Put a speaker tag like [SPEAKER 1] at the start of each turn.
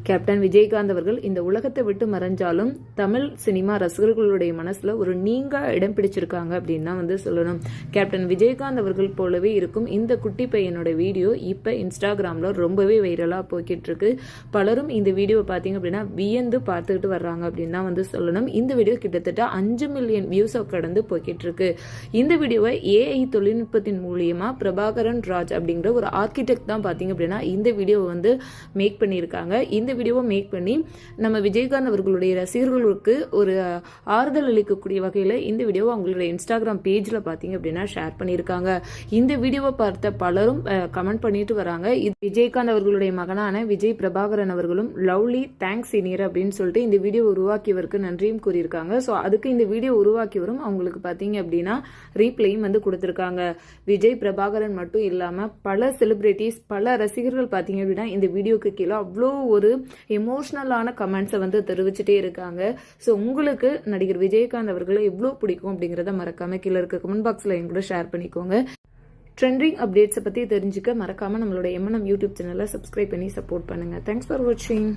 [SPEAKER 1] Captain Vijayakanth அவர்கள் இந்த உலகத்தை விட்டு மறைஞ்சாலும் தமிழ் சினிமா ரசிகர்களுடைய மனசுல ஒரு நீங்கா இடம் பிடிச்சிருக்காங்க அப்படின்னு தான் வந்து சொல்லணும். கேப்டன் விஜயகாந்த் அவர்கள் போலவே இருக்கும் இந்த குட்டி பையனோட வீடியோ இப்ப இன்ஸ்டாகிராம்ல ரொம்பவே வைரலா போய்கிட்டு இருக்கு. பலரும் இந்த வீடியோவை பார்த்தீங்க அப்படின்னா வியந்து பார்த்துக்கிட்டு வர்றாங்க அப்படின்னு தான் வந்து சொல்லணும். இந்த வீடியோ கிட்டத்தட்ட 5 மில்லியன் வியூஸை கடந்து போய்கிட்டு இருக்கு. இந்த வீடியோவை ஏஐ தொழில்நுட்பத்தின் மூலியமா பிரபாகரன் ராஜ் அப்படிங்கிற ஒரு ஆர்கிடெக்ட் தான் பார்த்தீங்க அப்படின்னா இந்த வீடியோவை வந்து மேக் பண்ணியிருக்காங்க. இந்த வீடியோவை மேக் பண்ணி நம்ம விஜயகாந்த் அவர்களுடைய ரசிகர்களுக்கு ஒரு ஆறுதல் அளிக்கக்கூடிய வகையில் இந்த வீடியோவை அவங்களுடைய இன்ஸ்டாகிராம் பேஜில் பார்த்தீங்க அப்படின்னா ஷேர் பண்ணியிருக்காங்க. இந்த வீடியோவை பார்த்த பலரும் கமெண்ட் பண்ணிட்டு வராங்க. விஜயகாந்த் அவர்களுடைய மகனான விஜய் பிரபாகரன் அவர்களும் லவ்லி தேங்க்ஸ் சீனியர் அப்படின்னு சொல்லிட்டு இந்த வீடியோ உருவாக்கியவருக்கு நன்றியும் கூறியிருக்காங்க. ஸோ அதுக்கு இந்த வீடியோ உருவாக்கியவரும் அவங்களுக்கு பார்த்தீங்க அப்படின்னா ரீப்ளையும் வந்து கொடுத்துருக்காங்க. விஜய் பிரபாகரன் மட்டும் இல்லாமல் பல செலிபிரிட்டிஸ் பல ரசிகர்கள் பார்த்தீங்க அப்படின்னா இந்த வீடியோக்கு கீழே அவ்வளோ ஒரு எமோஷனலான கமெண்ட்ஸை வந்து தெரிவிச்சுட்டே இருக்காங்க. ஸோ உங்களுக்கு நடிகர் விஜயகாந்த் அவர்களை எவ்வளோ பிடிக்கும் அப்படிங்கிறத மறக்காம கீழே இருக்க கமெண்ட் பாக்ஸில் என் கூட ஷேர் பண்ணிக்கோங்க. ட்ரெண்டிங் அப்டேட்ஸை பற்றி தெரிஞ்சுக்க மறக்காம நம்மளோட எம்என்எம் யூடியூப் சேனலை சப்ஸ்கிரைப் பண்ணி சப்போர்ட் பண்ணுங்க. தேங்க்ஸ் ஃபார் வாட்சிங்.